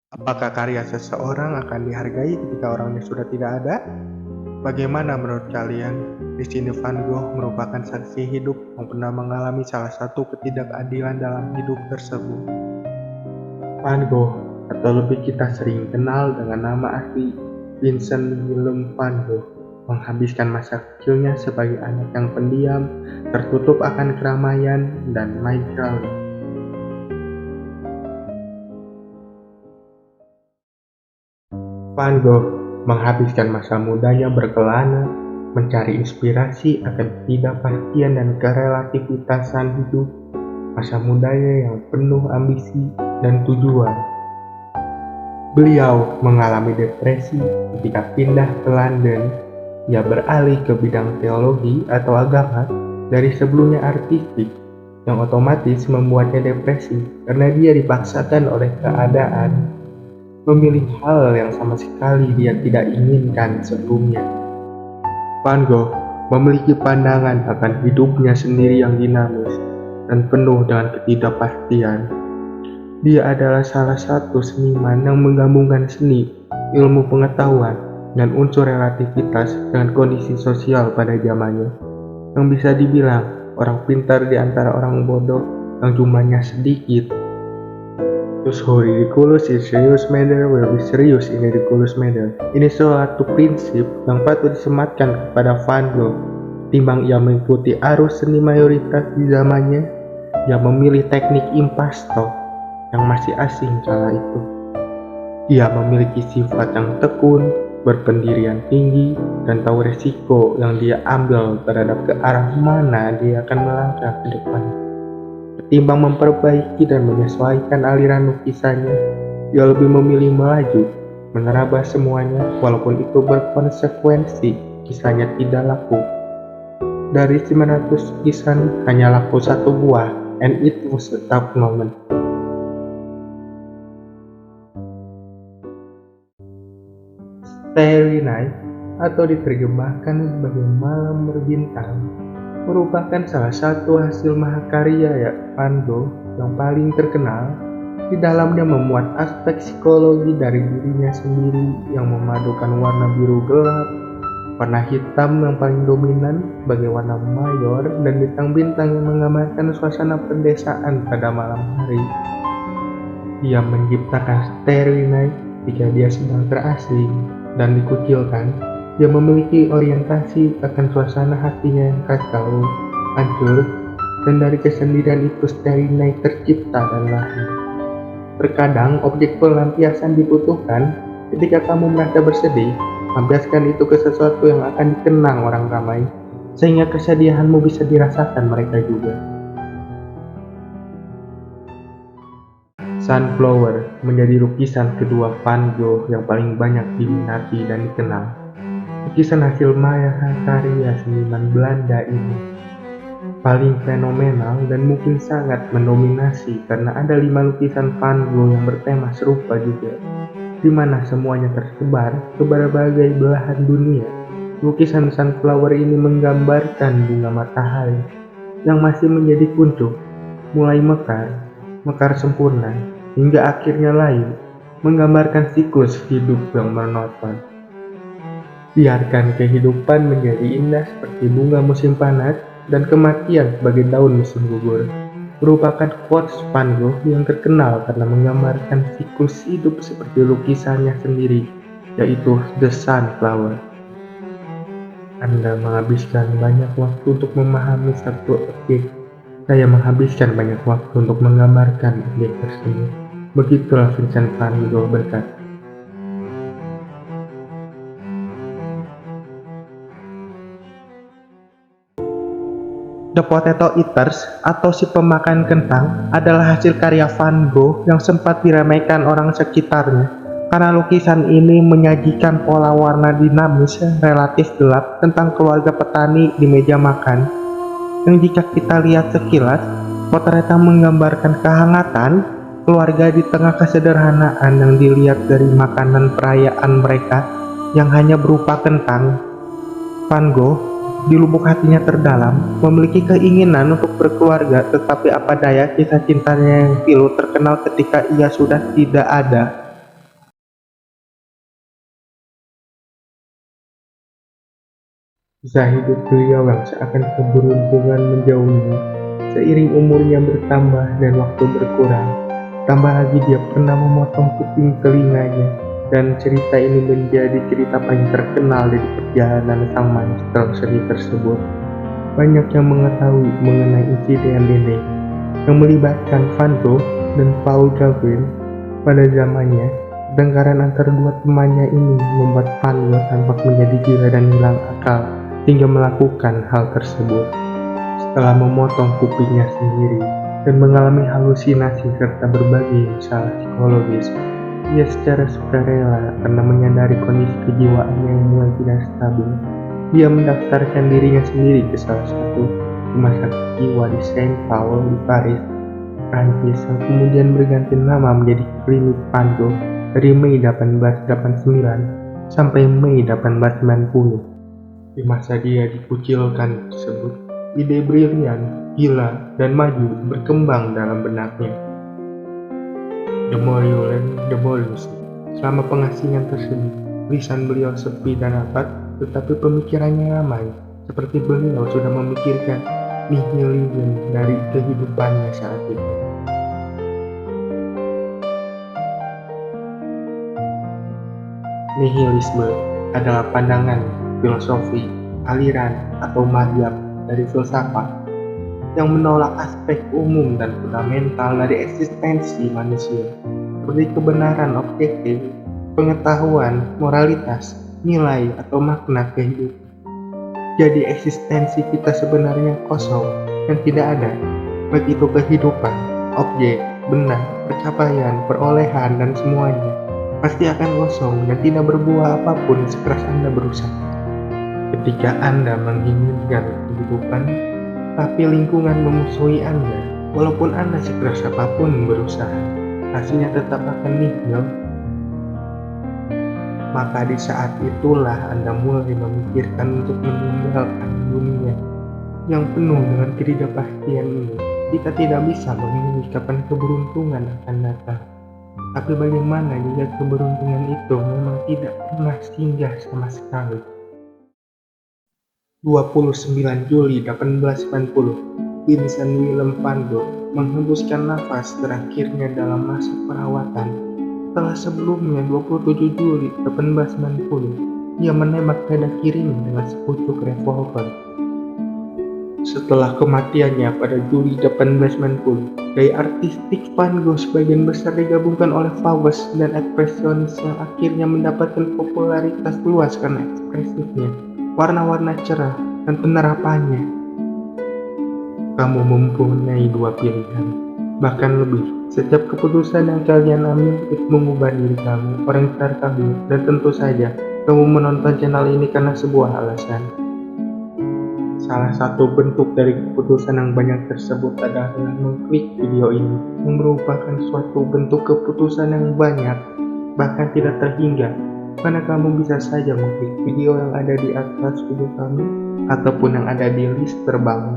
Apakah karya seseorang akan dihargai ketika orangnya sudah tidak ada? Bagaimana menurut kalian? Di sini Van Gogh merupakan saksi hidup yang pernah mengalami salah satu ketidakadilan dalam hidup tersebut. Van Gogh, atau lebih kita sering kenal dengan nama asli Vincent Willem van Gogh, menghabiskan masa kecilnya sebagai anak yang pendiam, tertutup akan keramaian, dan lain-lain. Van Gogh menghabiskan masa mudanya berkelana, mencari inspirasi akan ketidakpastian dan kerelativitasan hidup, masa mudanya yang penuh ambisi dan tujuan. Beliau mengalami depresi ketika pindah ke London. Ia beralih ke bidang teologi atau agama dari sebelumnya artistik, yang otomatis membuatnya depresi karena dia dipaksakan oleh keadaan memilih hal yang sama sekali dia tidak inginkan sebelumnya. Van Gogh memiliki pandangan akan hidupnya sendiri yang dinamis dan penuh dengan ketidakpastian. Dia adalah salah satu seniman yang menggabungkan seni, ilmu pengetahuan, dan unsur relativitas dengan kondisi sosial pada zamannya, yang bisa dibilang orang pintar di antara orang bodoh yang jumlahnya sedikit. Those who ridiculous in serious manner will be serious in ridiculous manner. Ini suatu prinsip yang patut disematkan kepada Van Gogh. Timbang ia mengikuti arus seni mayoritas di zamannya, ia memilih teknik impasto yang masih asing kala itu. Ia memiliki sifat yang tekun, berpendirian tinggi, dan tahu resiko yang dia ambil terhadap ke arah mana dia akan melangkah ke depan. Ketimbang memperbaiki dan menyesuaikan aliran lukisannya, ia lebih memilih melaju, menerabas semuanya walaupun itu berkonsekuensi kisahnya tidak laku. Dari 900 lukisan hanya laku 1 buah, and it was a tough moment. Starry Night, atau diterjemahkan sebagai Malam Berbintang, merupakan salah satu hasil mahakarya Van Gogh yang paling terkenal. Di dalamnya memuat aspek psikologi dari dirinya sendiri yang memadukan warna biru gelap, warna hitam yang paling dominan sebagai warna mayor, dan bintang-bintang yang menggambarkan suasana pedesaan pada malam hari. Dia menciptakan Starry Night ketika dia sedang terasing dan dikucilkan. Dia memiliki orientasi akan suasana hatinya yang kacau, hancur, dan dari kesendirian itu Starry Night tercipta dan lahir. Terkadang objek pelampiasan dibutuhkan. Ketika kamu merasa bersedih, lampiaskan itu ke sesuatu yang akan dikenang orang ramai, sehingga kesedihanmu bisa dirasakan mereka juga. Sunflower menjadi lukisan kedua Van Gogh yang paling banyak diminati dan dikenal. Lukisan hasil mahakarya seniman Belanda ini paling fenomenal dan mungkin sangat mendominasi karena ada 5 lukisan Van Gogh yang bertema serupa juga, di mana semuanya tersebar ke berbagai belahan dunia. Lukisan Sunflower ini menggambarkan bunga matahari yang masih menjadi kuncup, mulai mekar sempurna, hingga akhirnya layu, menggambarkan siklus hidup yang monoton. Biarkan kehidupan menjadi indah seperti bunga musim panas dan kematian sebagai daun musim gugur, merupakan quotes Van Gogh yang terkenal karena menggambarkan siklus hidup seperti lukisannya sendiri, yaitu The Sunflower. Anda menghabiskan banyak waktu untuk memahami satu objek. Saya menghabiskan banyak waktu untuk menggambarkan objek tersebut. Begitulah Vincent van Gogh berkata. The Potato Eaters, atau si pemakan kentang, adalah hasil karya Van Gogh yang sempat diremehkan orang sekitarnya karena lukisan ini menyajikan pola warna dinamis relatif gelap tentang keluarga petani di meja makan, yang jika kita lihat sekilas, potretnya menggambarkan kehangatan keluarga di tengah kesederhanaan yang dilihat dari makanan perayaan mereka yang hanya berupa kentang. Van Gogh di lubuk hatinya terdalam memiliki keinginan untuk berkeluarga, tetapi apa daya kisah cintanya yang pilu terkenal ketika ia sudah tidak ada. Kisah hidup beliau yang seakan keberuntungan menjauhinya. Seiring umurnya bertambah dan waktu berkurang, tambah lagi dia pernah memotong kuping telinganya, dan cerita ini menjadi cerita paling terkenal dari perjalanan sang maestro seni tersebut. Banyak yang mengetahui mengenai insiden ini, yang melibatkan Van Gogh dan Paul Gauguin pada zamannya. Pertengkaran antara dua temannya ini membuat Van Gogh tampak menjadi gila dan hilang akal hingga melakukan hal tersebut. Setelah memotong kupingnya sendiri dan mengalami halusinasi serta berbagai masalah psikologis, ia secara sukarela karena menyadari kondisi kejiwaannya yang mulai tidak stabil. Dia mendaftarkan dirinya sendiri ke salah satu rumah sakit jiwa di Saint Paul di Paris, Prancis, yang kemudian berganti nama menjadi Klinik Van Gogh dari Mei 1889 sampai Mei 1890. Di masa dia dikucilkan tersebut, ide brilian, gila, dan maju berkembang dalam benaknya. The more you learn, the more you see. Selama pengasingan tersebut, lisan beliau sepi dan rapat, tetapi pemikirannya ramai, seperti beliau sudah memikirkan nihilisme dari kehidupannya saat itu. Nihilisme adalah pandangan, filosofi, aliran, atau mazhab dari filsafat yang menolak aspek umum dan fundamental dari eksistensi manusia, seperti kebenaran objektif, pengetahuan, moralitas, nilai, atau makna kehidupan. Jadi eksistensi kita sebenarnya kosong dan tidak ada, baik itu kehidupan, objek, benda, pencapaian, perolehan, dan semuanya pasti akan kosong dan tidak berbuah apapun sekeras Anda berusaha. Ketika Anda menginginkan kehidupan, tapi lingkungan memusuhi Anda, walaupun Anda sekeras apapun berusaha, hasilnya tetap akan nihil. Maka di saat itulah Anda mulai memikirkan untuk meninggalkan dunia yang penuh dengan ketidakpastian ini. Kita tidak bisa memilih kapan keberuntungan akan datang. Tapi bagaimana jika keberuntungan itu memang tidak pernah singgah sama sekali? 29 Juli 1890, Vincent Willem van Gogh menghembuskan nafas terakhirnya dalam masa perawatan. Setelah sebelumnya 27 Juli 1890, ia menembak dada kirinya dengan sepucuk revolver. Setelah kematiannya pada Juli 1890, gaya artistik Van Gogh sebagian besar digabungkan oleh Fauves dan ekspresionis yang akhirnya mendapatkan popularitas luas karena ekspresifnya, warna-warna cerah, dan penerapannya. Kamu mempunyai dua pilihan, bahkan lebih. Setiap keputusan yang kalian ambil itu mengubah diri kamu, orang sekitar kamu, dan tentu saja kamu menonton channel ini karena sebuah alasan. Salah satu bentuk dari keputusan yang banyak tersebut adalah mengklik video ini, yang merupakan suatu bentuk keputusan yang banyak, bahkan tidak terhingga, karena kamu bisa saja mengklik video yang ada di atas video kamu, ataupun yang ada di list terbang.